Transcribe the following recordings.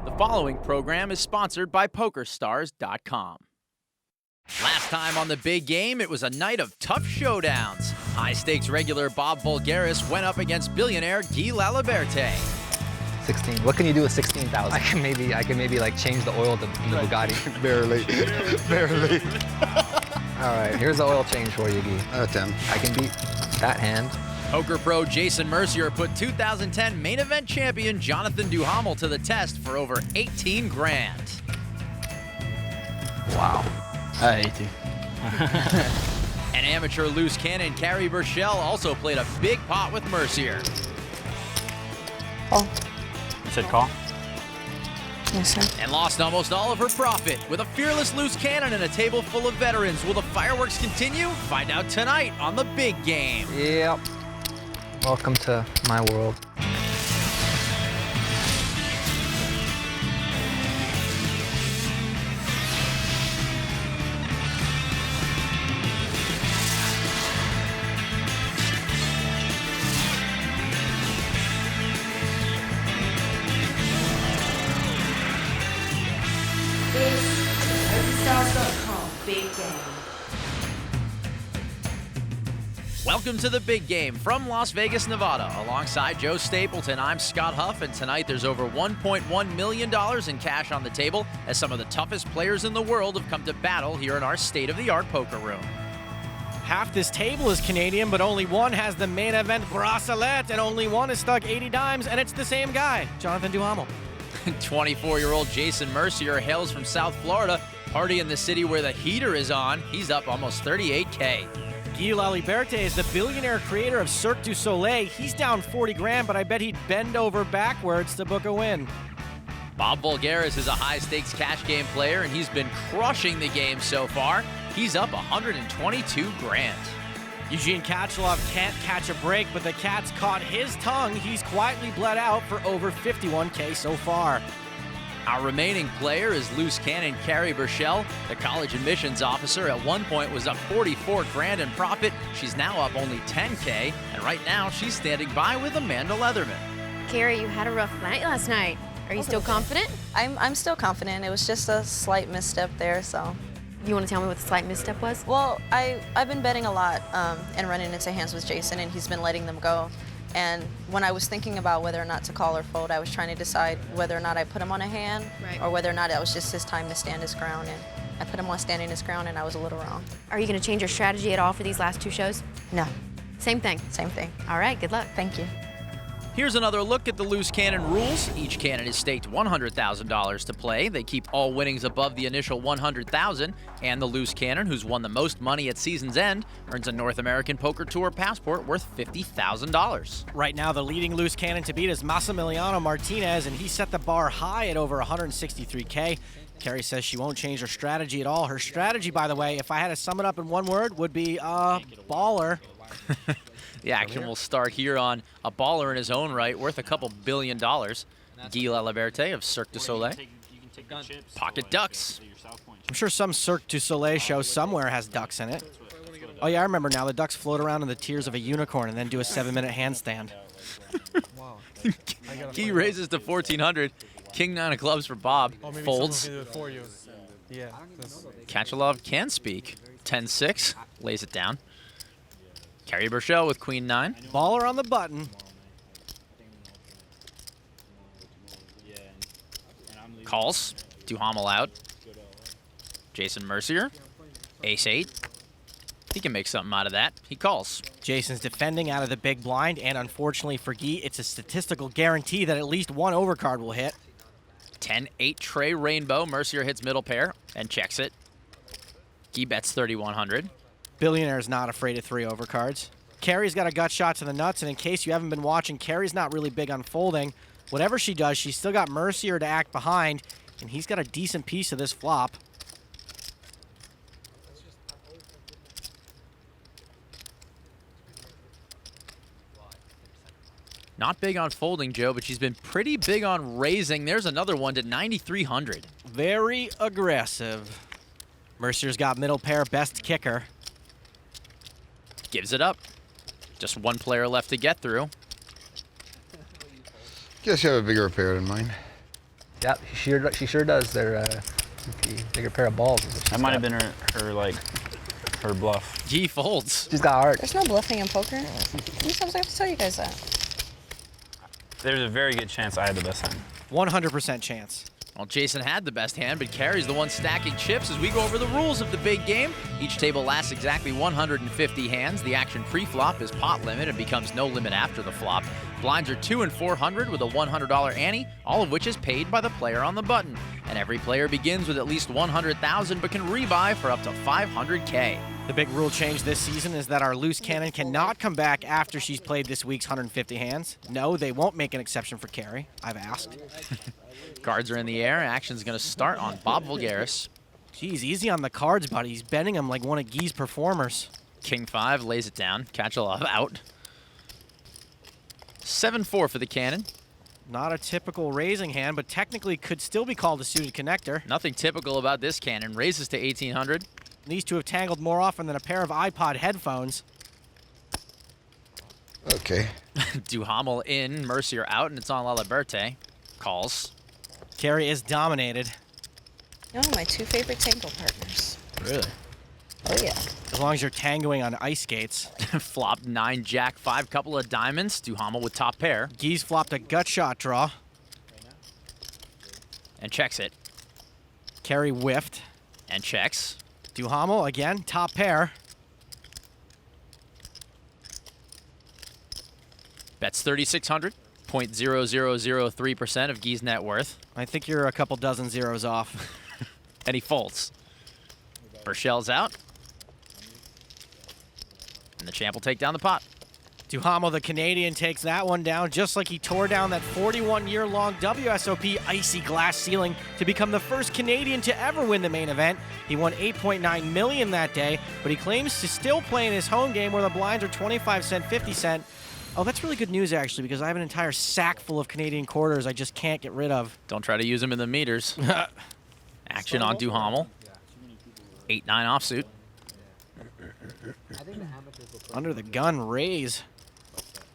The following program is sponsored by PokerStars.com. Last time on the big game, it was a night of tough showdowns. High-stakes regular Bob Voulgaris went up against billionaire Guy Laliberte. 16. What can you do with 16,000? I can maybe like change the oil in the Bugatti. Barely. Barely. All right, here's the oil change for you, Guy. 10. I can beat that hand. Poker pro Jason Mercier put 2010 main event champion Jonathan Duhamel to the test for over 18 grand. Wow. 80. An amateur loose cannon, Carrie Burchell, also played a big pot with Mercier. Oh. You said call? Yes, sir. And lost almost all of her profit. With a fearless loose cannon and a table full of veterans, will the fireworks continue? Find out tonight on the big game. Yep. Welcome to my world. This is PokerStars.com Big Game. Welcome to the big game from Las Vegas, Nevada. Alongside Joe Stapleton, I'm Scott Huff, and tonight there's over $1.1 million in cash on the table as some of the toughest players in the world have come to battle here in our state-of-the-art poker room. Half this table is Canadian, but only one has the main event bracelet, and only one is stuck 80 dimes, and it's the same guy, Jonathan Duhamel. 24-year-old Jason Mercier hails from South Florida, party in the city where the heater is on. He's up almost 38K. Guy Laliberte is the billionaire creator of Cirque du Soleil. He's down 40 grand, but I bet he'd bend over backwards to book a win. Bob Voulgaris is a high-stakes cash game player, and he's been crushing the game so far. He's up 122 grand. Eugene Katchalov can't catch a break, but the cat's caught his tongue. He's quietly bled out for over 51K so far. Our remaining player is loose cannon Carrie Burchell. The college admissions officer at one point was up 44 grand in profit. She's now up only 10K, and right now she's standing by with Amanda Leatherman. Carrie, you had a rough night last night. Are you still confident? I'm still confident. It was just a slight misstep there, so. You want to tell me what the slight misstep was? Well, I've been betting a lot and running into hands with Jason, and he's been letting them go. And when I was thinking about whether or not to call or fold, I was trying to decide whether or not I put him on a hand, or whether or not it was just his time to stand his ground. And I put him on standing his ground, and I was a little wrong. Are you going to change your strategy at all for these last two shows? No. Same thing? Same thing. All right, good luck. Thank you. Here's another look at the loose cannon rules. Each cannon is staked $100,000 to play. They keep all winnings above the initial $100,000, and the loose cannon, who's won the most money at season's end, earns a North American Poker Tour passport worth $50,000. Right now, the leading loose cannon to beat is Massimiliano Martinez, and he set the bar high at over 163K. Carrie says she won't change her strategy at all. Her strategy, by the way, if I had to sum it up in one word, would be baller. The action will start here on a baller in his own right, worth a couple $1 billion. Guy Laliberte of Cirque du Soleil. Pocket ducks. I'm sure some Cirque du Soleil show somewhere has ducks in it. Oh yeah, I remember now. The ducks float around in the tears of a unicorn and then do a 7-minute handstand. Guy raises to 1,400. King 9 of clubs for Bob. Folds. Katchalov can speak. 10-6. Lays it down. Carrie Burchell with Queen 9. Baller on the button. Calls. Duhamel out. Jason Mercier. Ace-8. He can make something out of that. He calls. Jason's defending out of the big blind, and unfortunately for Guy, it's a statistical guarantee that at least one overcard will hit. 10-8 tray rainbow. Mercier hits middle pair and checks it. Guy bets 3,100. Billionaire's not afraid of 3 overcards. Carrie's got a gut shot to the nuts, and in case you haven't been watching, Carrie's not really big on folding. Whatever she does, she's still got Mercier to act behind, and he's got a decent piece of this flop. Not big on folding, Joe, but she's been pretty big on raising. There's another one to 9,300. Very aggressive. Mercier's got middle pair, best kicker. Gives it up. Just one player left to get through. Guess you have a bigger pair than mine. Yep, she sure does. They're a bigger pair of balls. That might have been her bluff. He folds. She's got heart. There's no bluffing in poker. Sometimes I have to tell you guys that. There's a very good chance I had the best hand. 100% chance. Well, Jason had the best hand, but Carrie's the one stacking chips as we go over the rules of the big game. Each table lasts exactly 150 hands. The action pre-flop is pot limit and becomes no limit after the flop. Blinds are 2 and 400 with a $100 ante, all of which is paid by the player on the button. And every player begins with at least 100,000 but can rebuy for up to 500K. The big rule change this season is that our loose cannon cannot come back after she's played this week's 150 hands. No, they won't make an exception for Carrie. I've asked. Cards are in the air. Action's going to start on Bob Voulgaris. Geez, easy on the cards, buddy. He's bending them like one of Guy's performers. King 5 lays it down. Katchalov out. 7-4 for the cannon. Not a typical raising hand, but technically could still be called a suited connector. Nothing typical about this cannon. Raises to 1,800. These two have tangled more often than a pair of iPod headphones. Okay. Duhamel in, Mercier out, and it's on Laliberte. Calls. Carrie is dominated. You know, my two favorite tango partners. Really? Oh, yeah. As long as you're tangoing on ice skates. Flop 9, Jack 5, couple of diamonds. Duhamel with top pair. Guy's flopped a gut shot draw. And checks it. Carrie whiffed. And checks. Duhamel again, top pair. Bets 3,600. 0.0003% of Guy's net worth. I think you're a couple dozen zeros off. And he folds. Burchell's out. And the champ will take down the pot. Duhamel, the Canadian, takes that one down just like he tore down that 41-year-long WSOP icy glass ceiling to become the first Canadian to ever win the main event. He won $8.9 million that day, but he claims to still play in his home game where the blinds are 25 cent, 50 cent. Oh, that's really good news, actually, because I have an entire sack full of Canadian quarters I just can't get rid of. Don't try to use them in the meters. Action on Duhamel. 8-9 offsuit. Under the gun, raise.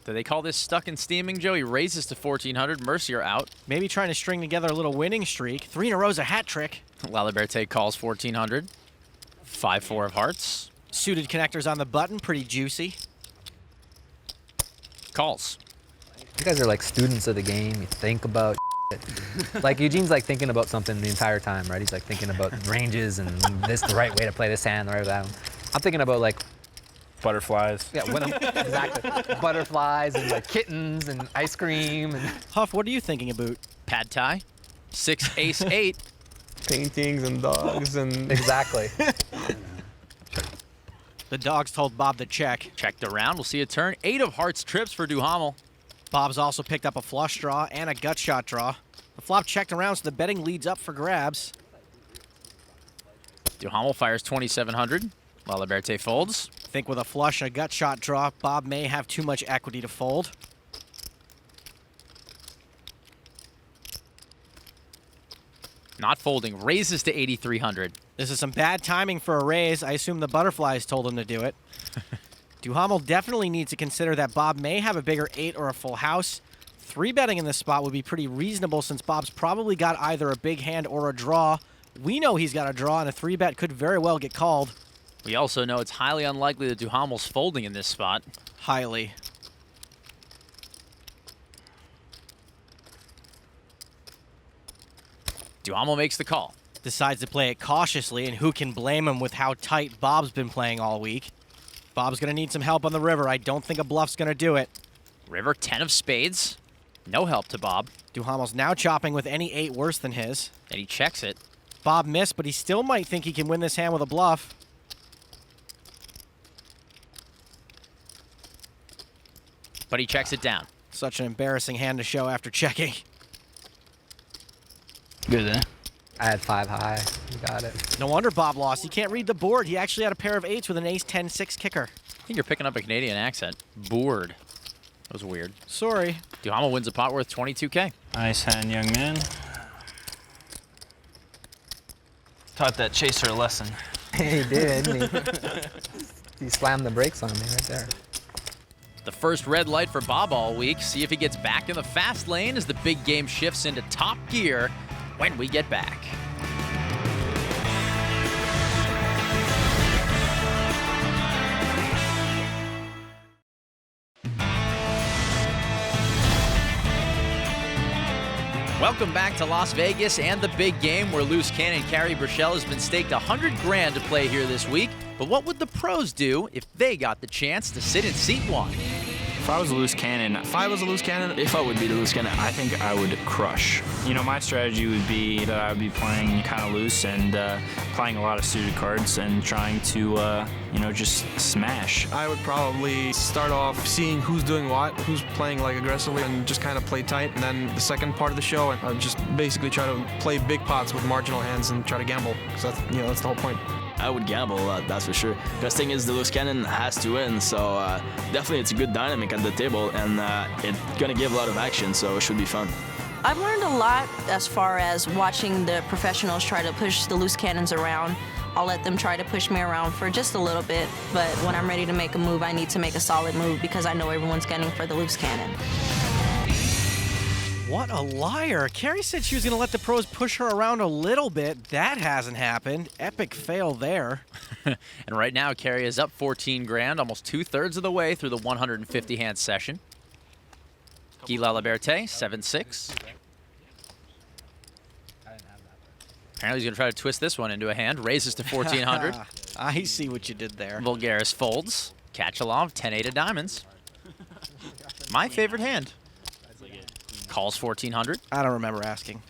Do they call this stuck and steaming, Joe? He raises to 1,400. Mercier out. Maybe trying to string together a little winning streak. 3 in a row's a hat trick. Laliberte calls 1,400. 5-4 of hearts. Suited connectors on the button, pretty juicy. Calls. You guys are like students of the game. You think about it. Like Eugene's like thinking about something the entire time, right? He's like thinking about ranges and this the right way to play this hand, the right way that one. I'm thinking about like Butterflies. yeah, exactly. Butterflies and like kittens and ice cream and Huff, what are you thinking about? Pad tie. 6, ace, 8. Paintings and dogs and... exactly. The dogs told Bob to check. Checked around. We'll see a turn. 8 of hearts trips for Duhamel. Bob's also picked up a flush draw and a gut shot draw. The flop checked around, so the betting leads up for grabs. Duhamel fires 2,700. Laliberte folds. I think with a flush and a gut shot draw, Bob may have too much equity to fold. Not folding. Raises to 8,300. This is some bad timing for a raise. I assume the butterflies told him to do it. Duhamel definitely needs to consider that Bob may have a bigger 8 or a full house. 3-betting in this spot would be pretty reasonable since Bob's probably got either a big hand or a draw. We know he's got a draw, and a 3-bet could very well get called. We also know it's highly unlikely that Duhamel's folding in this spot. Highly. Duhamel makes the call. Decides to play it cautiously, and who can blame him with how tight Bob's been playing all week. Bob's going to need some help on the river. I don't think a bluff's going to do it. River, 10 of spades. No help to Bob. Duhamel's now chopping with any 8 worse than his. And he checks it. Bob missed, but he still might think he can win this hand with a bluff. But he checks it down. Such an embarrassing hand to show after checking. Good, eh? I had 5 high. You got it. No wonder Bob lost. He can't read the board. He actually had a pair of 8s with an ace-10-6 kicker. I think you're picking up a Canadian accent. Bored. That was weird. Sorry. Duhamel wins a pot worth 22K. Nice hand, young man. Taught that chaser a lesson. He did, didn't he? He slammed the brakes on me right there. The first red light for Bob all week. See if he gets back in the fast lane as the big game shifts into top gear. when we get back. Welcome back to Las Vegas and the big game where loose cannon Carrie Burchell has been staked $100,000 to play here this week. But what would the pros do if they got the chance to sit in seat 1? If I was a loose cannon, If I would be the loose cannon, I think I would crush. You know, my strategy would be that I would be playing kind of loose and playing a lot of suited cards and trying to, just smash. I would probably start off seeing who's doing what, who's playing like aggressively, and just kind of play tight. And then the second part of the show, I would just basically try to play big pots with marginal hands and try to gamble. So that's the whole point. I would gamble a lot, that's for sure. Because the thing is, the loose cannon has to win, so definitely it's a good dynamic at the table, and it's gonna give a lot of action, so it should be fun. I've learned a lot as far as watching the professionals try to push the loose cannons around. I'll let them try to push me around for just a little bit, but when I'm ready to make a move, I need to make a solid move because I know everyone's gunning for the loose cannon. What a liar. Carrie said she was going to let the pros push her around a little bit. That hasn't happened. Epic fail there. And right now, Carrie is up $14,000, almost 2/3 of the way through the 150-hand session. Guy Laliberte, 7-6. Apparently he's going to try to twist this one into a hand. Raises to 1,400. I see what you did there. Voulgaris folds. Katchalov, 10-8 of diamonds. My favorite hand. Calls 1,400. I don't remember asking.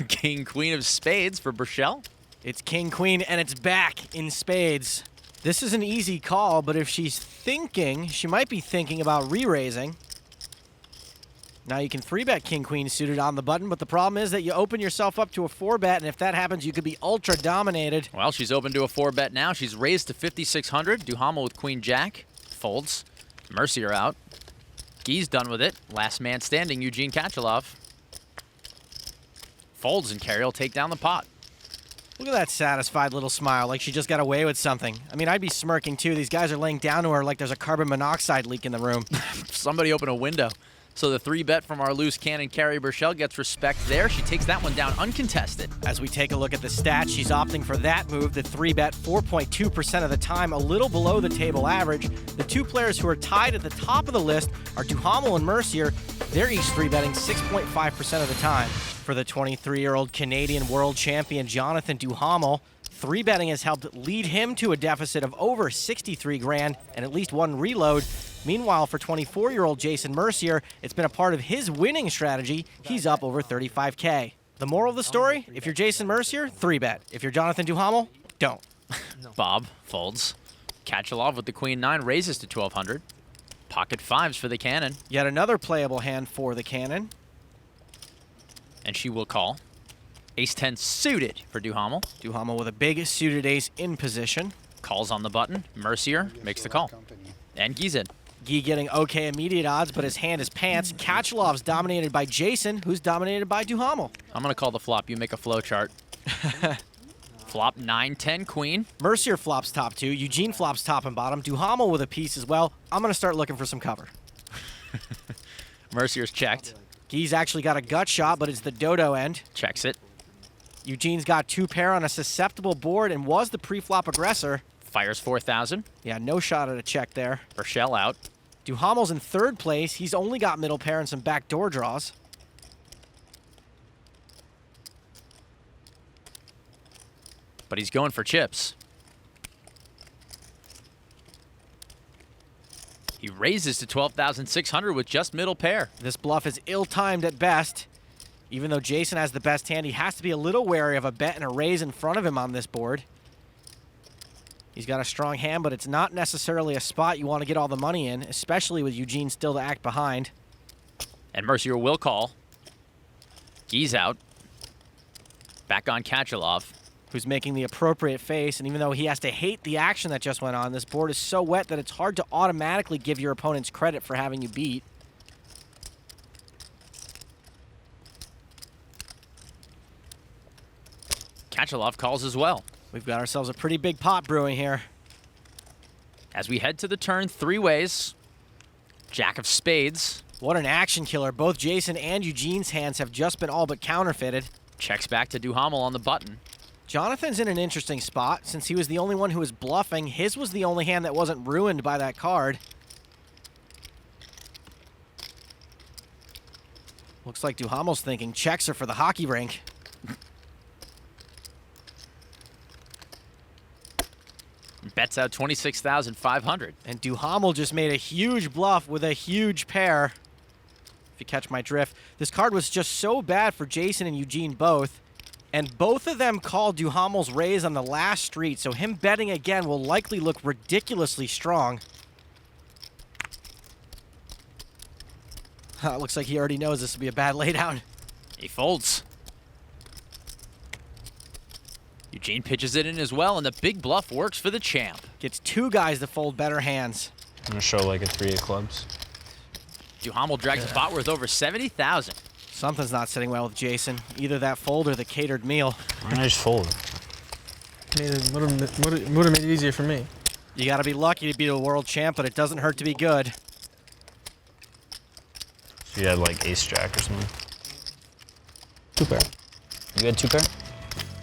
King, queen of spades for Burchell. It's king, queen, and it's back in spades. This is an easy call, but if she's thinking, she might be thinking about re-raising. Now you can 3-bet king, queen suited on the button, but the problem is that you open yourself up to a 4-bet, and if that happens, you could be ultra dominated. Well, she's open to a 4-bet now. She's raised to 5,600. Duhamel with queen jack. Folds. Mercier out. Guy's done with it. Last man standing, Eugene Katchalov. Folds, and Carrie will take down the pot. Look at that satisfied little smile, like she just got away with something. I mean, I'd be smirking too. These guys are laying down to her like there's a carbon monoxide leak in the room. Somebody open a window. So the 3-bet from our loose cannon, Carrie Burchell, gets respect there. She takes that one down uncontested. As we take a look at the stats, she's opting for that move, the 3-bet 4.2% of the time, a little below the table average. The two players who are tied at the top of the list are Duhamel and Mercier. They're each 3-betting 6.5% of the time. For the 23-year-old Canadian world champion Jonathan Duhamel, 3-betting has helped lead him to a deficit of over $63,000 and at least one reload. Meanwhile, for 24-year-old Jason Mercier, it's been a part of his winning strategy. He's up over $35K. The moral of the story, if you're Jason Mercier, 3-bet. If you're Jonathan Duhamel, don't. Bob folds. Katchalov with the queen 9 raises to 1,200. Pocket 5s for the cannon. Yet another playable hand for the cannon. And she will call. Ace-10 suited for Duhamel. Duhamel with a big suited ace in position. Calls on the button. Mercier makes the call. And Guy's in. Guy getting okay immediate odds, but his hand is pants. Katchalov's dominated by Jason, who's dominated by Duhamel. I'm going to call the flop. You make a flow chart. Flop 9-10 queen. Mercier flops top 2. Eugene flops top and bottom. Duhamel with a piece as well. I'm going to start looking for some cover. Mercier's checked. Guy's actually got a gut shot, but it's the dodo end. Checks it. Eugene's got 2 pair on a susceptible board and was the pre-flop aggressor. Fires 4,000. Yeah, no shot at a check there. Burchell out. Duhamel's in 3rd place. He's only got middle pair and some backdoor draws. But he's going for chips. He raises to 12,600 with just middle pair. This bluff is ill-timed at best. Even though Jason has the best hand, he has to be a little wary of a bet and a raise in front of him on this board. He's got a strong hand, but it's not necessarily a spot you want to get all the money in, especially with Eugene still to act behind. And Mercier will call. Guy's out. Back on Katchalov. Who's making the appropriate face, and even though he has to hate the action that just went on, this board is so wet that it's hard to automatically give your opponents credit for having you beat. Katchalov calls as well. We've got ourselves a pretty big pot brewing here. As we head to the turn 3 ways. Jack of spades. What an action killer. Both Jason and Eugene's hands have just been all but counterfeited. Checks back to Duhamel on the button. Jonathan's in an interesting spot. Since he was the only one who was bluffing, his was the only hand that wasn't ruined by that card. Looks like Duhamel's thinking checks are for the hockey rink. Bets out 26,500. And Duhamel just made a huge bluff with a huge pair. If you catch my drift. This card was just so bad for Jason and Eugene both. And both of them called Duhamel's raise on the last street, so him betting again will likely look ridiculously strong. Looks like he already knows this will be a bad laydown. He folds. Eugene pitches it in as well, and the big bluff works for the champ. Gets two guys to fold better hands. I'm gonna show like a 3 of clubs. Duhamel drags a pot worth over 70,000. Something's not sitting well with Jason. Either that fold or the catered meal. Why don't I just fold? Would have made it easier for me. You gotta be lucky to beat a world champ, but it doesn't hurt to be good. So you had like ace-jack or something? 2 pair. You had 2 pair?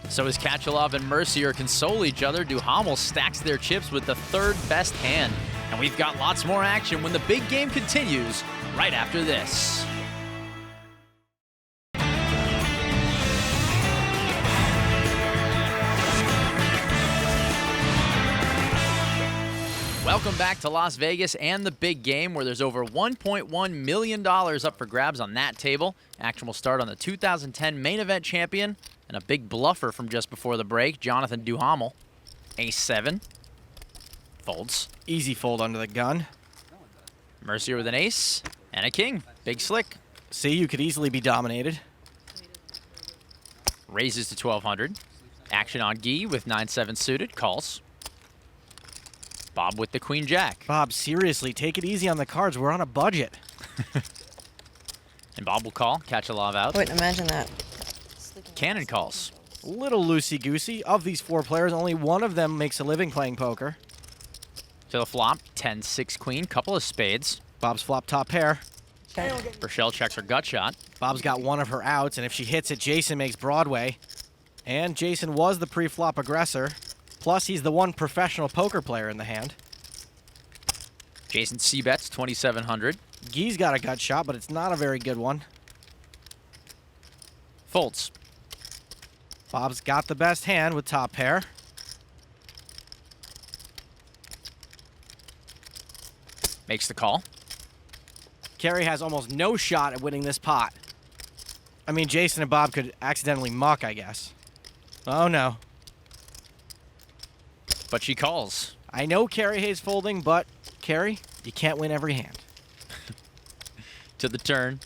So as Katchalov and Mercier console each other, Duhamel stacks their chips with the third best hand. And we've got lots more action when the big game continues right after this. Welcome back to Las Vegas and the big game, where there's over $1.1 million up for grabs on that table. Action will start on the 2010 main event champion and a big bluffer from just before the break, Jonathan Duhamel. Ace-7. Folds. Easy fold under the gun. Mercier with an ace and a king. Big slick. See, you could easily be dominated. Raises to 1,200. Action on Guy with 9-7 suited. Calls. Bob with the queen-jack. Bob, seriously, take it easy on the cards. We're on a budget. And Bob will call. Katchalov out. Wait, imagine that. Cannon calls. Little loosey-goosey. Of these 4 players, only one of them makes a living playing poker. To the flop, 10-6 queen, couple of spades. Bob's flop top pair. Rochelle checks her gut shot. Bob's got one of her outs, and if she hits it, Jason makes Broadway. And Jason was the pre-flop aggressor. Plus, he's the one professional poker player in the hand. Jason c-bets 2,700. Guy's got a gut shot, but it's not a very good one. Folds. Bob's got the best hand with top pair. Makes the call. Kerry has almost no shot at winning this pot. I mean, Jason and Bob could accidentally muck, I guess. Oh, no. But she calls. I know Kerry Hayes folding, but Kerry, you can't win every hand. To the turn.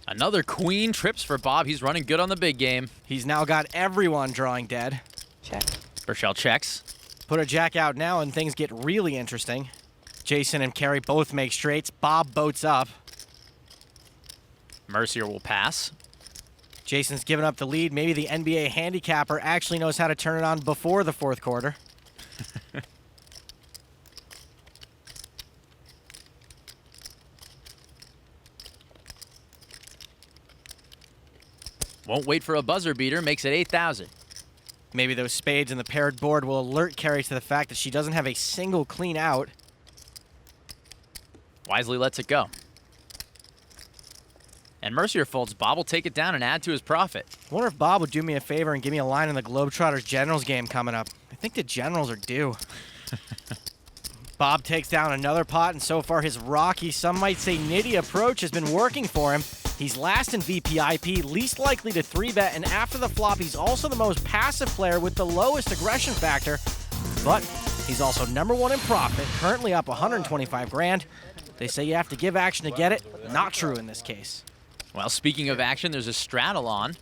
Another queen trips for Bob. He's running good on the big game. He's now got everyone drawing dead. Check. Rochelle checks. Put a jack out now and things get really interesting. Jason and Kerry both make straights. Bob boats up. Mercier will pass. Jason's given up the lead. Maybe the NBA handicapper actually knows how to turn it on before the 4th quarter. Won't wait for a buzzer beater, makes it 8,000. Maybe those spades and the paired board will alert Kerry to the fact that she doesn't have a single clean out. Wisely lets it go. And Mercier folds. Bob will take it down and add to his profit. I wonder if Bob would do me a favor and give me a line in the Globetrotters Generals game coming up. I think the Generals are due. Bob takes down another pot, and so far his rocky, some might say nitty approach has been working for him. He's last in VPIP, least likely to 3-bet, and after the flop, he's also the most passive player with the lowest aggression factor. But he's also #1 in profit, currently up 125 grand. They say you have to give action to get it. Not true in this case. Well, speaking of action, there's a straddle on.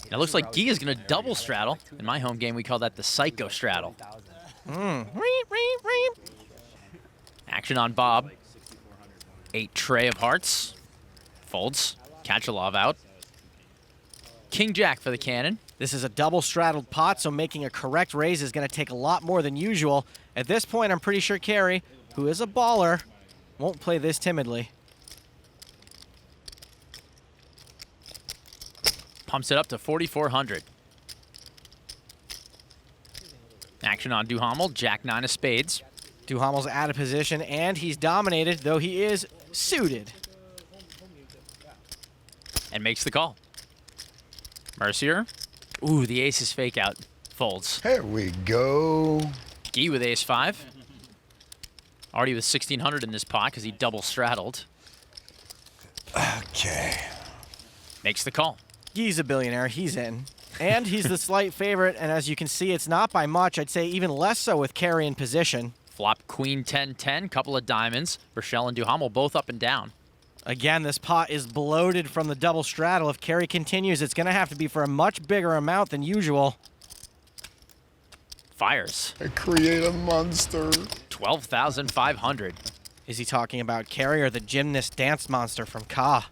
And it looks like Guy is going to double straddle. In my home game, we call that the psycho straddle. Action on Bob. 8 tray of hearts. Folds. Katchalov out. King-jack for the cannon. This is a double straddled pot, so making a correct raise is going to take a lot more than usual. At this point, I'm pretty sure Kerry, who is a baller, won't play this timidly. Pumps it up to 4,400. Action on Duhamel, Jack-9 of spades. Duhamel's out of position, and he's dominated, though he is suited. And makes the call. Mercier. Ooh, the ace is fake out. Folds. Here we go. Guy with ace-5. Already with 1,600 in this pot because he double straddled. Okay. Makes the call. Guy's a billionaire. He's in. And he's the slight favorite, and as you can see, it's not by much. I'd say even less so with Carey in position. Flop queen 10-10, couple of diamonds. Rochelle and Duhamel both up and down. Again, this pot is bloated from the double straddle. If Carey continues, it's going to have to be for a much bigger amount than usual. Fires. I create a monster. 12,500. Is he talking about Carey or the gymnast dance monster from Ka?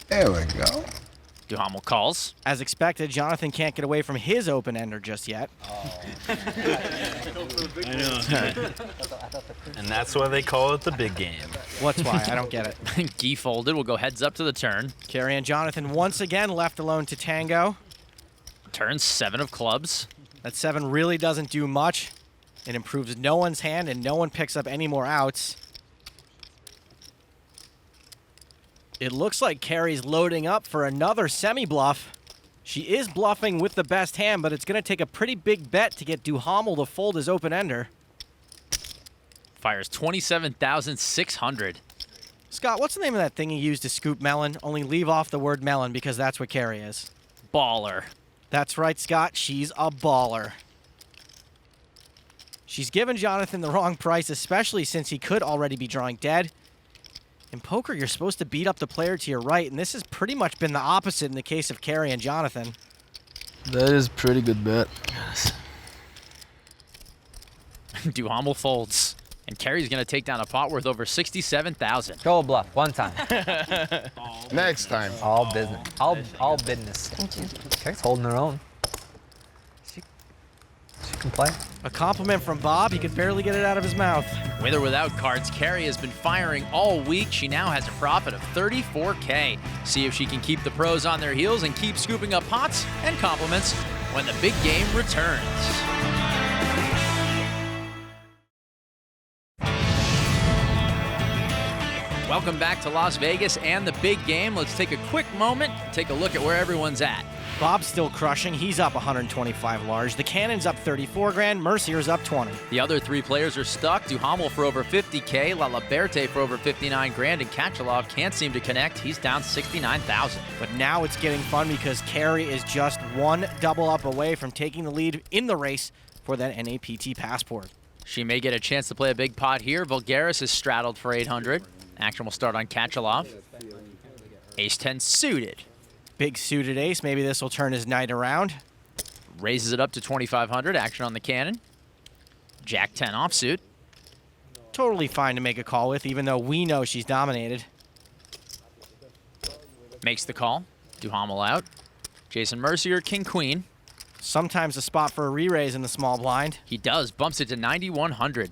There we go. Duhamel calls. As expected, Jonathan can't get away from his open-ender just yet. I know. And that's why they call it the big game. What's why? I don't get it. Guy folded. We'll go heads up to the turn. Carey and Jonathan once again left alone to tango. Turn 7 of clubs. That 7 really doesn't do much. It improves no one's hand, and no one picks up any more outs. It looks like Carey's loading up for another semi-bluff. She is bluffing with the best hand, but it's going to take a pretty big bet to get Duhamel to fold his open-ender. Fires 27,600. Scott, what's the name of that thing you use to scoop melon? Only leave off the word melon because that's what Carey is. Baller. That's right, Scott. She's a baller. She's given Jonathan the wrong price, especially since he could already be drawing dead. In poker, you're supposed to beat up the player to your right, and this has pretty much been the opposite in the case of Carey and Jonathan. That is pretty good bet. Duhamel folds. And Carey's going to take down a pot worth over 67,000. Go bluff, one time. Next time. All business. All business. Thank you. Carey's holding her own. She can play. A compliment from Bob. He could barely get it out of his mouth. With or without cards, Carey has been firing all week. She now has a profit of 34K. See if she can keep the pros on their heels and keep scooping up pots and compliments when the big game returns. Welcome back to Las Vegas and the big game. Let's take a quick moment and take a look at where everyone's at. Bob's still crushing. He's up 125 large. The Cannon's up 34 grand. Mercier's up 20. The other 3 players are stuck. Duhamel for over 50K, Laliberte for over 59 grand, and Katchalov can't seem to connect. He's down 69,000. But now it's getting fun because Carey is just one double up away from taking the lead in the race for that NAPT passport. She may get a chance to play a big pot here. Voulgaris is straddled for 800. Action will start on Katchalov. Ace-10 suited. Big suited ace. Maybe this will turn his night around. Raises it up to 2,500. Action on the Cannon. Jack-10 offsuit. Totally fine to make a call with, even though we know she's dominated. Makes the call. Duhamel out. Jason Mercier, King-Queen. Sometimes a spot for a re-raise in the small blind. He does. Bumps it to 9,100.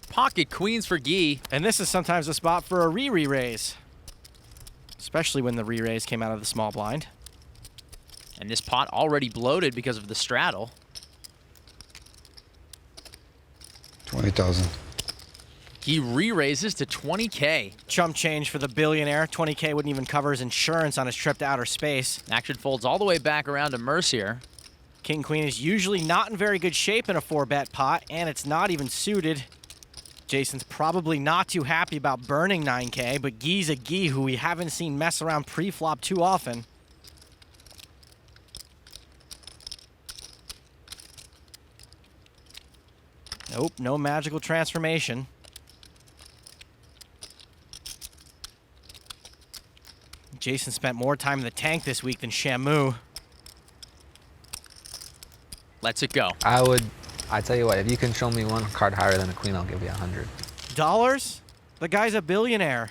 Pocket queens for Guy. And this is sometimes a spot for a re-raise. Especially when the re-raise came out of the small blind. And this pot already bloated because of the straddle. 20,000. He re-raises to 20K. Chump change for the billionaire. 20K wouldn't even cover his insurance on his trip to outer space. Action folds all the way back around to Mercier. King-Queen is usually not in very good shape in a 4-bet pot, and it's not even suited. Jason's probably not too happy about burning 9K, but Guy's a Guy who we haven't seen mess around pre-flop too often. Nope, no magical transformation. Jason spent more time in the tank this week than Shamu. Lets it go. I tell you what, if you can show me one card higher than a queen, I'll give you $100. Dollars? The guy's a billionaire.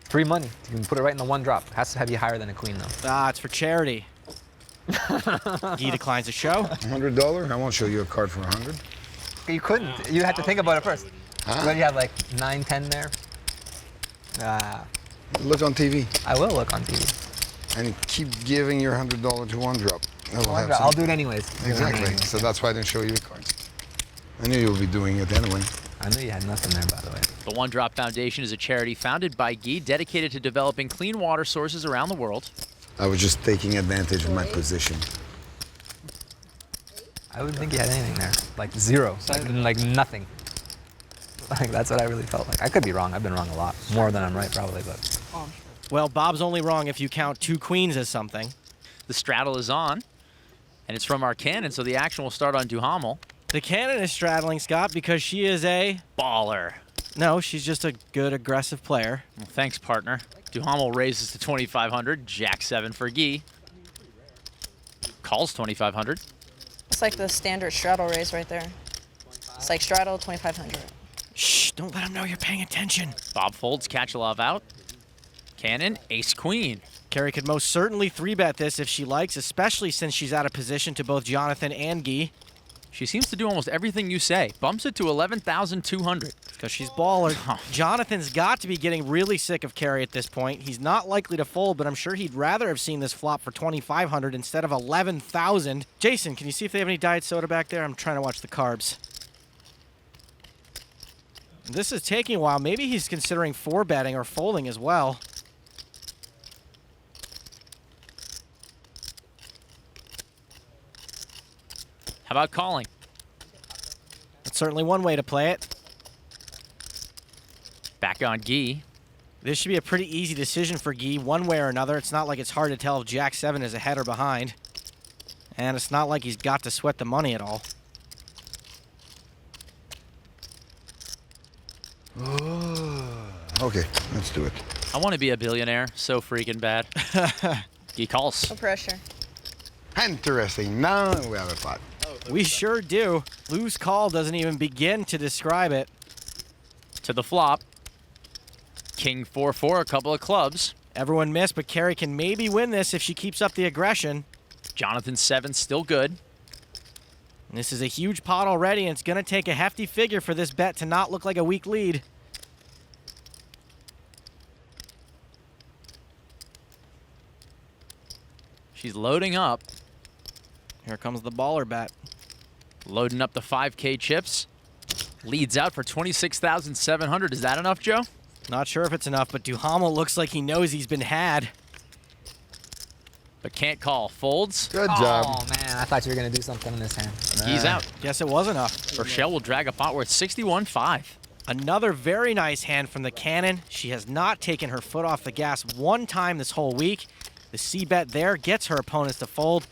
Free money. You can put it right in the one drop. Has to have you higher than a queen, though. Ah, it's for charity. Guy declines the show. $100? I won't show you a card for 100. You couldn't. You had to think about it first. Huh? Then you have like 9, 10 there. Look on TV. I will look on TV. And keep giving your $100 to one drop. I'll do it anyways. Exactly. So that's why I didn't show you the cards. I knew you would be doing it anyway. I knew you had nothing there, by the way. The One Drop Foundation is a charity founded by Guy, dedicated to developing clean water sources around the world. I was just taking advantage of my position. I wouldn't think you had anything there. Like zero. Like nothing. Like that's what I really felt like. I could be wrong. I've been wrong a lot. More than I'm right, probably, but. Well, Bob's only wrong if you count 2 queens as something. The straddle is on, and it's from our cannon, so the action will start on Duhamel. The cannon is straddling, Scott, because she is a... baller. No, she's just a good, aggressive player. Well, thanks, partner. Duhamel raises to 2,500. Jack 7 for Guy. Calls 2,500. It's like the standard straddle raise right there. It's like straddle 2,500. Shh, don't let him know you're paying attention. Bob folds, Katchalov out. Cannon, ace queen. Carrie could most certainly 3-bet this if she likes, especially since she's out of position to both Jonathan and Guy. She seems to do almost everything you say. Bumps it to 11,200. Because she's baller. Jonathan's got to be getting really sick of Carrie at this point. He's not likely to fold, but I'm sure he'd rather have seen this flop for 2,500 instead of 11,000. Jason, can you see if they have any diet soda back there? I'm trying to watch the carbs. This is taking a while. Maybe he's considering 4-betting or folding as well. How about calling? That's certainly one way to play it. Back on Guy. This should be a pretty easy decision for Guy, one way or another. It's not like it's hard to tell if Jack 7 is ahead or behind. And it's not like he's got to sweat the money at all. Okay, let's do it. I want to be a billionaire. So freaking bad. Guy calls. No pressure. Interesting. Now we have a pot. We sure do. Loose call doesn't even begin to describe it. To the flop. King 4-4, a couple of clubs. Everyone missed, but Carrie can maybe win this if she keeps up the aggression. Jonathan 7 still good. And this is a huge pot already, and it's going to take a hefty figure for this bet to not look like a weak lead. She's loading up. Here comes the baller bet. Loading up the 5K chips. Leads out for 26,700. Is that enough, Joe? Not sure if it's enough, but Duhamel looks like he knows he's been had. But can't call. Folds. Good job. Oh, man. I thought you were going to do something in this hand. He's out. Guess it was enough. Rochelle will drag a pot worth 61.5. Another very nice hand from the cannon. She has not taken her foot off the gas one time this whole week. The C-bet there gets her opponents to fold.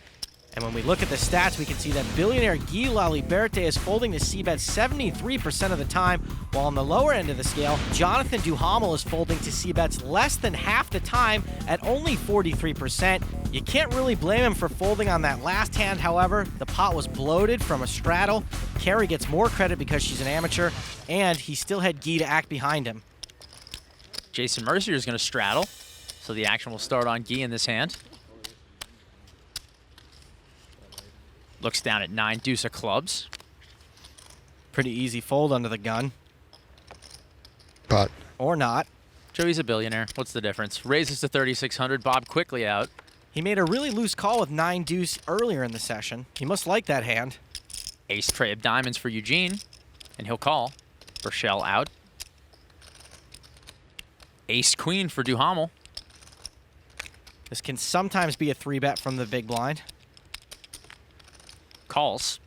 And when we look at the stats, we can see that billionaire Guy Laliberte is folding the C-bet 73% of the time, while on the lower end of the scale, Jonathan Duhamel is folding to C-bets less than half the time at only 43%. You can't really blame him for folding on that last hand, however. The pot was bloated from a straddle. Carrie gets more credit because she's an amateur, and he still had Guy to act behind him. Jason Mercier is going to straddle, so the action will start on Guy in this hand. Looks down at 9 deuce of clubs. Pretty easy fold under the gun. Pot. Or not. Joey's a billionaire. What's the difference? Raises to 3,600. Bob quickly out. He made a really loose call with 9 deuce earlier in the session. He must like that hand. Ace tray of diamonds for Eugene, and he'll call. Rochelle out. Ace queen for Duhamel. This can sometimes be a 3-bet from the big blind. Calls.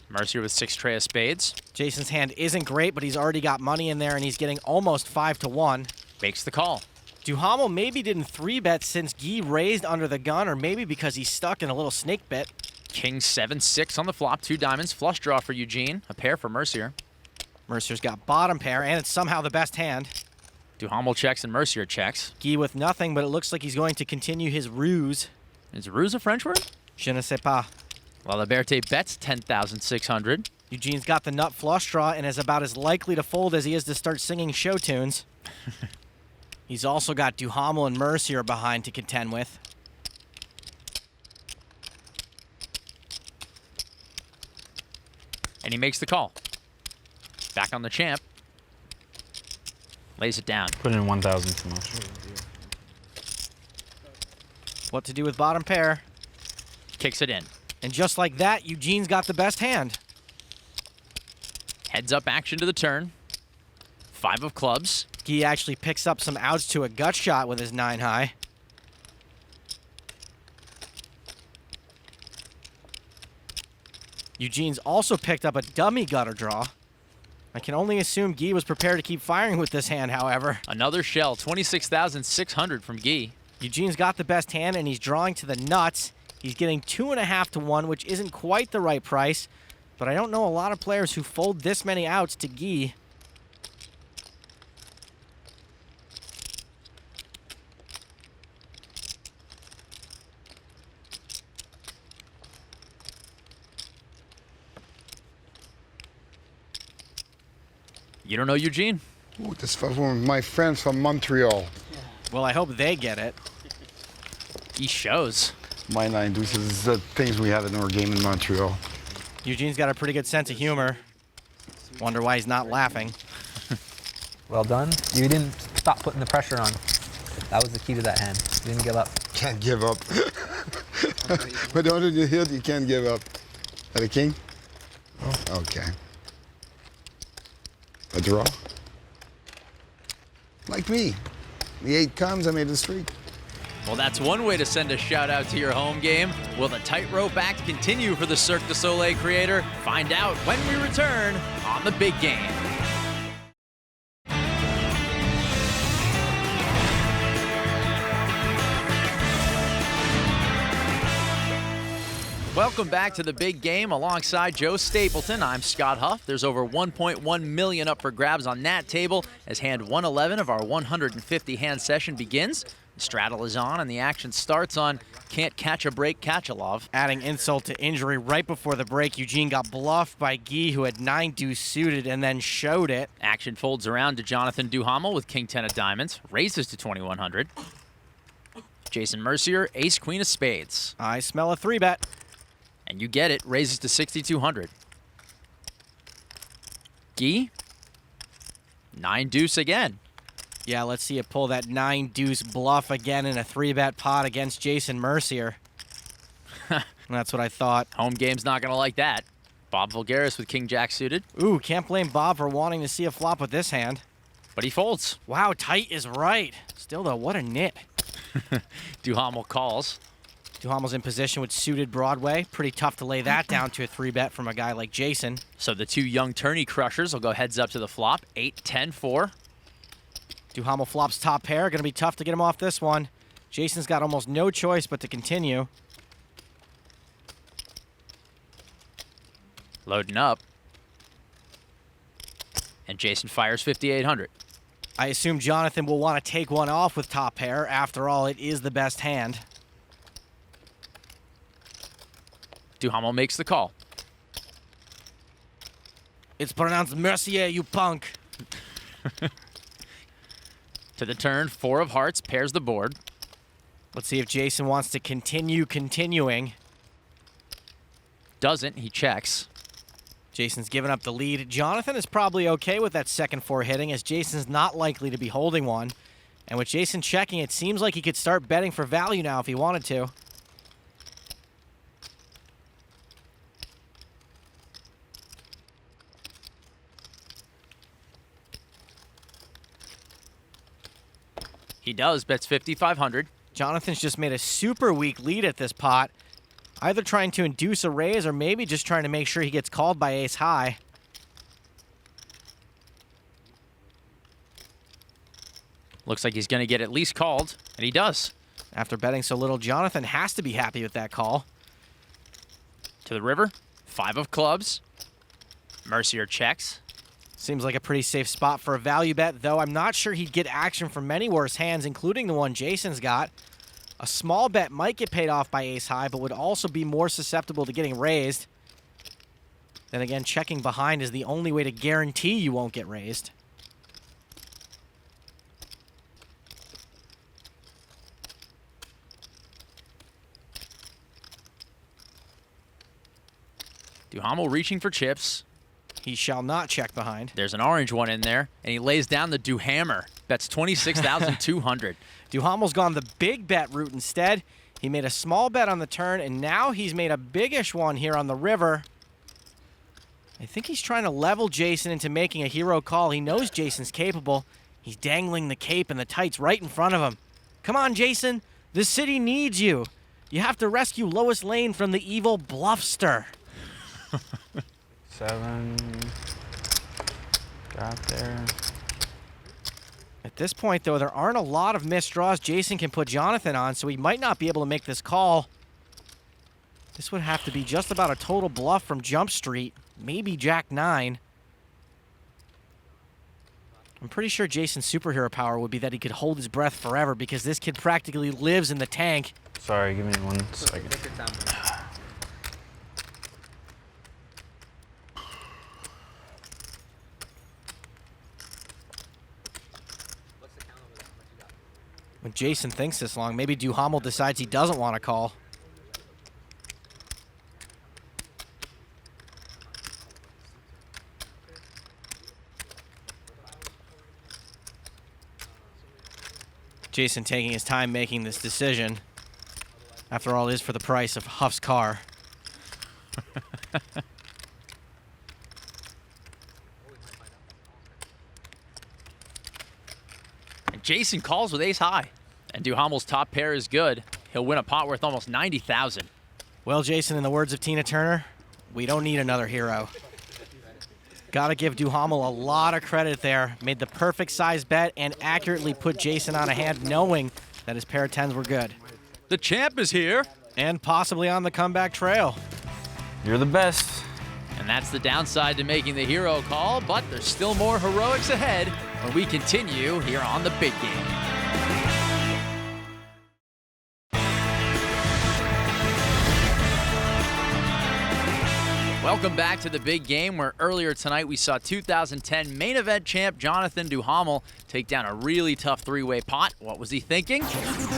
Mercier with 6 tray of spades. Jason's hand isn't great, but he's already got money in there, and he's getting almost 5-1. Makes the call. Duhamel maybe didn't 3-bet since Guy raised under the gun, or maybe because he's stuck in a little snake bit. King 7-6 on the flop. 2 diamonds. Flush draw for Eugene. A pair for Mercier. Mercier's got bottom pair, and it's somehow the best hand. Duhamel checks and Mercier checks. Guy with nothing, but it looks like he's going to continue his ruse. Is ruse a French word? Je ne sais pas. Laliberte bets 10,600. Eugene's got the nut flush draw and is about as likely to fold as he is to start singing show tunes. He's also got Duhamel and Mercier behind to contend with. And he makes the call. Back on the champ. Lays it down. Put in 1,000 too much. What to do with bottom pair. Kicks it in. And just like that, Eugene's got the best hand. Heads up action to the turn. 5 of clubs. Guy actually picks up some outs to a gut shot with his 9 high. Eugene's also picked up a dummy gutter draw. I can only assume Guy was prepared to keep firing with this hand, however. Another shell, 26,600 from Guy. Eugene's got the best hand, and he's drawing to the nuts. He's getting 2.5 to 1, which isn't quite the right price, but I don't know a lot of players who fold this many outs to Guy. You don't know Eugene? Ooh, this was one of my friends from Montreal. Well, I hope they get it. He shows. My 9 deuces is the things we had in our game in Montreal. Eugene's got a pretty good sense of humor. Wonder why he's not laughing. Well done. You didn't stop putting the pressure on. That was the key to that hand. You didn't give up. Can't give up. But under the hilt, you can't give up. At a king? Oh, okay. A draw? Like me. The 8 comes, I made a streak. Well, that's one way to send a shout out to your home game. Will the tightrope act continue for the Cirque du Soleil creator? Find out when we return on the Big Game. Welcome back to the Big Game alongside Joe Stapleton. I'm Scott Huff. There's over 1.1 million up for grabs on that table as hand 111 of our 150 hand session begins. The straddle is on and the action starts on Can't Catch a Break Katchalov. Adding insult to injury right before the break, Eugene got bluffed by Guy, who had 9 deuce suited and then showed it. Action folds around to Jonathan Duhamel with King 10 of diamonds, raises to 2,100. Jason Mercier, Ace Queen of spades. I smell a 3-bet. And you get it, raises to 6,200. Guy, 9 deuce again. Yeah, let's see it pull that 9 deuce bluff again in a 3-bet pot against Jason Mercier. That's what I thought. Home game's not gonna like that. Bob Voulgaris with King Jack suited. Ooh, can't blame Bob for wanting to see a flop with this hand. But he folds. Wow, tight is right. Still though, what a nit. Duhamel calls. Duhamel's in position with suited Broadway. Pretty tough to lay that down to a 3-bet from a guy like Jason. So the 2 young tourney crushers will go heads up to the flop. 8, 10, 4. Duhamel flops top pair. Going to be tough to get him off this one. Jason's got almost no choice but to continue. Loading up. And Jason fires 5,800. I assume Jonathan will want to take one off with top pair. After all, it is the best hand. Duhamel makes the call. It's pronounced Mercier, you punk. To the turn, 4 of hearts, pairs the board. Let's see if Jason wants to continue continuing. Doesn't, he checks. Jason's given up the lead. Jonathan is probably okay with that second 4 hitting, as Jason's not likely to be holding one. And with Jason checking, it seems like he could start betting for value now if he wanted to. He does, bets 5,500. Jonathan's just made a super weak lead at this pot. Either trying to induce a raise or maybe just trying to make sure he gets called by ace high. Looks like he's going to get at least called, and he does. After betting so little, Jonathan has to be happy with that call. To the river, 5 of clubs. Mercier checks. Seems like a pretty safe spot for a value bet, though I'm not sure he'd get action from many worse hands, including the one Jason's got. A small bet might get paid off by ace high, but would also be more susceptible to getting raised. Then again, checking behind is the only way to guarantee you won't get raised. Duhamel reaching for chips. He shall not check behind. There's an orange one in there, and he lays down the Duhammer. Bets 26,200. Duhamel's gone the big bet route instead. He made a small bet on the turn, and now he's made a biggish one here on the river. I think he's trying to level Jason into making a hero call. He knows Jason's capable. He's dangling the cape and the tights right in front of him. Come on, Jason. This city needs you. You have to rescue Lois Lane from the evil bluffster. 7. Got there. At this point, though, there aren't a lot of missed draws Jason can put Jonathan on, so he might not be able to make this call. This would have to be just about a total bluff from Jump Street, maybe Jack 9. I'm pretty sure Jason's superhero power would be that he could hold his breath forever because this kid practically lives in the tank. Sorry, give me 1 second. When Jason thinks this long, maybe Duhamel decides he doesn't want to call. Jason taking his time making this decision. After all, it is for the price of Huff's car. And Jason calls with ace high. And Duhamel's top pair is good. He'll win a pot worth almost $90,000. Well, Jason, in the words of Tina Turner, we don't need another hero. Got to give Duhamel a lot of credit there. Made the perfect size bet and accurately put Jason on a hand knowing that his pair of 10s were good. The champ is here. And possibly on the comeback trail. You're the best. And that's the downside to making the hero call, but there's still more heroics ahead when we continue here on the Big Game. Welcome back to the Big Game, where earlier tonight we saw 2010 main event champ Jonathan Duhamel take down a really tough three-way pot. What was he thinking?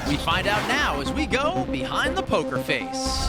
We find out now as we go behind the poker face.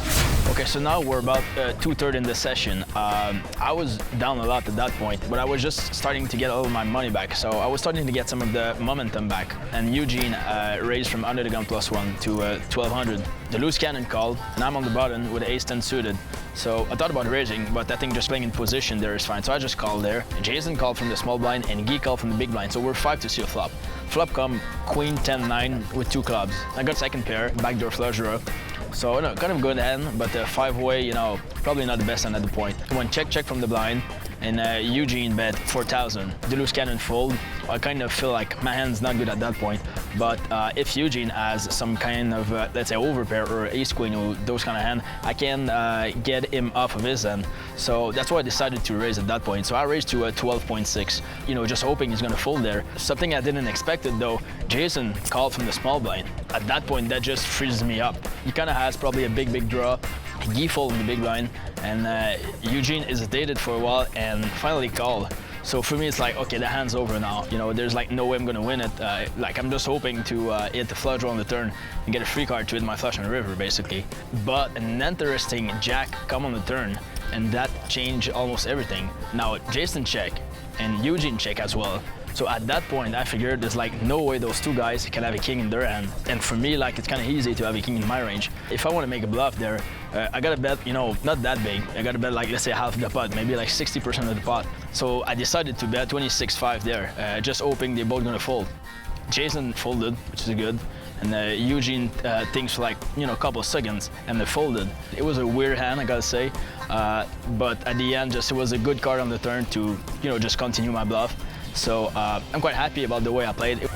Okay, so now we're about 2/3 in the session. I was down a lot at that point, but I was just starting to get all of my money back. So I was starting to get some of the momentum back. And Eugene raised from under the gun +1 to 1200. The loose cannon called, and I'm on the button with ace-10 suited. So I thought about raising, but I think just playing in position there is fine. So I just called there. Jason called from the small blind, and Guy called from the big blind. So we're 5 to see a flop. Flop come queen 10-9 with 2 clubs. I got second pair, backdoor flush draw. So, you know, kind of good hand, but the 5-way, you know, probably not the best hand at the point. Went check from the blind, and Eugene bet 4,000. The loose cannon fold. I kind of feel like my hand's not good at that point, but if Eugene has some kind of, let's say, overpair or ace-queen or those kind of hand, I can get him off of his end. So that's why I decided to raise at that point. So I raised to 12.6, you know, just hoping he's going to fold there. Something I didn't expect it, though, Jason called from the small blind. At that point, that just freezes me up. He kind of has probably a big draw. Guy folded in the big blind, and Eugene hesitated for a while and finally called. So for me, it's like, okay, the hand's over now. You know, there's like no way I'm gonna win it. Like I'm just hoping to hit the flush draw on the turn and get a free card to hit my flush on the river, basically. But an interesting jack come on the turn, and that changed almost everything. Now Jason check and Eugene check as well. So at that point, I figured there's like no way those two guys can have a king in their hand. And for me, like, it's kind of easy to have a king in my range. If I want to make a bluff there, I gotta bet, you know, not that big. I gotta bet like, let's say half the pot, maybe like 60% of the pot. So I decided to bet 26-5 there, just hoping they're both gonna fold. Jason folded, which is good. And Eugene thinks for like, you know, a couple of seconds, and they folded. It was a weird hand, I gotta say. But at the end, just it was a good card on the turn to, you know, just continue my bluff. So I'm quite happy about the way I played.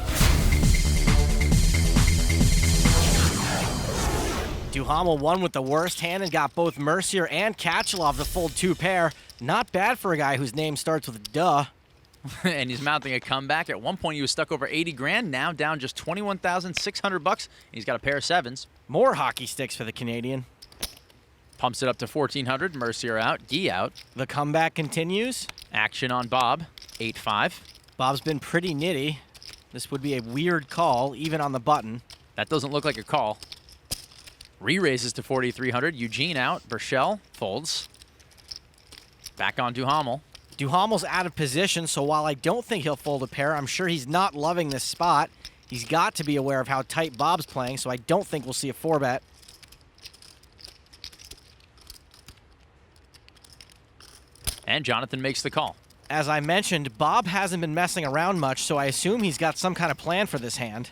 Duhamel won with the worst hand and got both Mercier and Katchalov to fold 2 pair. Not bad for a guy whose name starts with a duh. And he's mounting a comeback. At one point, he was stuck over 80 grand. Now down just 21,600 bucks. He's got a pair of 7s. More hockey sticks for the Canadian. Pumps it up to 1,400. Mercier out. Guy out. The comeback continues. Action on Bob. 8-5. Bob's been pretty nitty. This would be a weird call, even on the button. That doesn't look like a call. Re-raises to 4,300. Eugene out. Burchell folds. Back on Duhamel. Duhamel's out of position, so while I don't think he'll fold a pair, I'm sure he's not loving this spot. He's got to be aware of how tight Bob's playing, so I don't think we'll see a 4-bet. And Jonathan makes the call. As I mentioned, Bob hasn't been messing around much, so I assume he's got some kind of plan for this hand.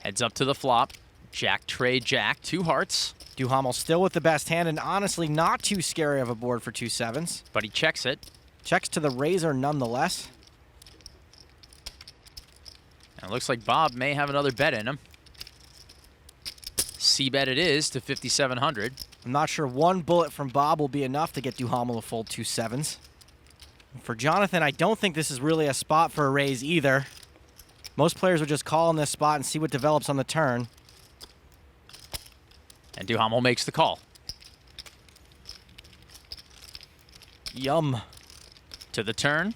Heads up to the flop. Jack, trade, jack, 2 hearts. Duhamel still with the best hand, and honestly not too scary of a board for 2 sevens. But he checks it. Checks to the razor nonetheless. And it looks like Bob may have another bet in him. C-bet it is to 5,700. I'm not sure one bullet from Bob will be enough to get Duhamel to fold 2 sevens. For Jonathan, I don't think this is really a spot for a raise either. Most players would just call in this spot and see what develops on the turn. And Duhamel makes the call. Yum. To the turn.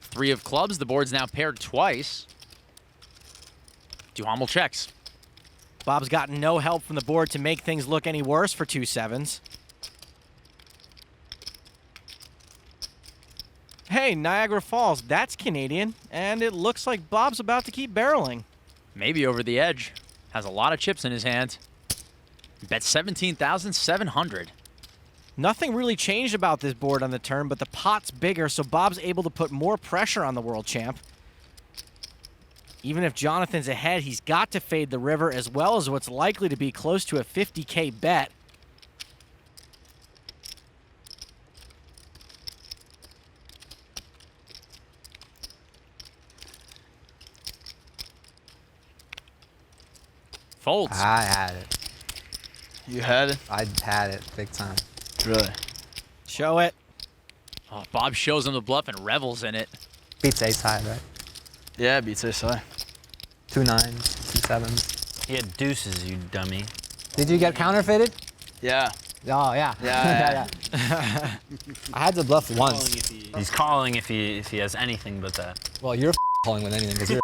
3 of clubs. The board's now paired twice. Duhamel checks. Bob's gotten no help from the board to make things look any worse for 2 sevens. Hey, Niagara Falls, that's Canadian, and it looks like Bob's about to keep barreling. Maybe over the edge. Has a lot of chips in his hand. Bet 17,700. Nothing really changed about this board on the turn, but the pot's bigger, so Bob's able to put more pressure on the world champ. Even if Jonathan's ahead, he's got to fade the river as well as what's likely to be close to a 50K bet. Folds. I had it. You had it? I had it big time. Really? Show it. Oh, Bob shows him the bluff and revels in it. Beats ace high, right? Yeah, beats ace high. 2 9s, 2 7s. He had deuces, you dummy. Did you get counterfeited? Yeah. Oh, yeah. Yeah. I had to bluff once. He's calling if he has anything but that. Well, you're calling with anything, because you're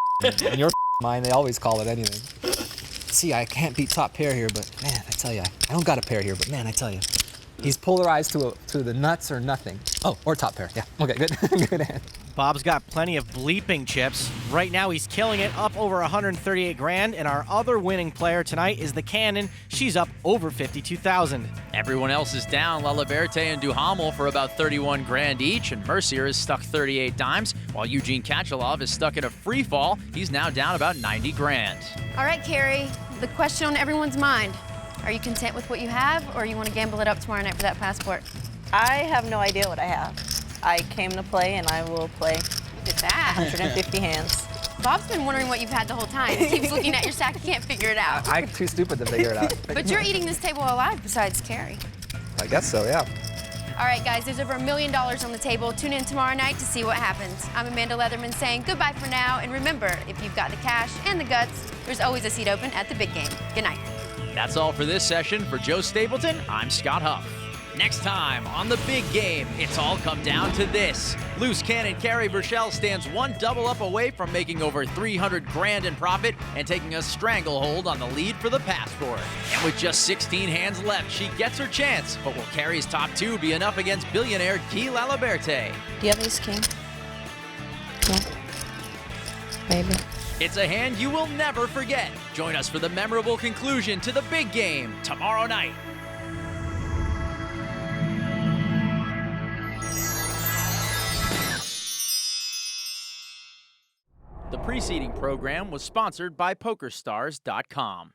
in your mind, they always call it anything. See, I can't beat top pair here, but man, I tell you, I don't got a pair here, but man, I tell you. He's polarized to the nuts or nothing. Oh, or top pair, yeah. Okay, good, good hand. Bob's got plenty of bleeping chips. Right now, he's killing it, up over 138 grand, and our other winning player tonight is the Cannon. She's up over 52,000. Everyone else is down. Laliberte and Duhamel for about 31 grand each, and Mercier is stuck 38 dimes, while Eugene Katchalov is stuck in a free fall. He's now down about 90 grand. All right, Carrie, the question on everyone's mind. Are you content with what you have, or you want to gamble it up tomorrow night for that passport? I have no idea what I have. I came to play, and I will play Look at that. 150 hands. Bob's been wondering what you've had the whole time. He keeps looking at your stack, he can't figure it out. I'm too stupid to figure it out. But you're eating this table alive besides Carrie. I guess so, yeah. All right, guys, there's over $1 million on the table. Tune in tomorrow night to see what happens. I'm Amanda Leatherman saying goodbye for now, and remember, if you've got the cash and the guts, there's always a seat open at the big game. Good night. That's all for this session. For Joe Stapleton, I'm Scott Huff. Next time on the big game, it's all come down to this. Loose cannon Carrie Burchell stands 1 double up away from making over 300 grand in profit and taking a stranglehold on the lead for the passport. And with just 16 hands left, she gets her chance. But will Carrie's top 2 be enough against billionaire Guy Laliberte? Do you have ace king? No. Maybe. It's a hand you will never forget. Join us for the memorable conclusion to the big game tomorrow night. The preceding program was sponsored by PokerStars.com.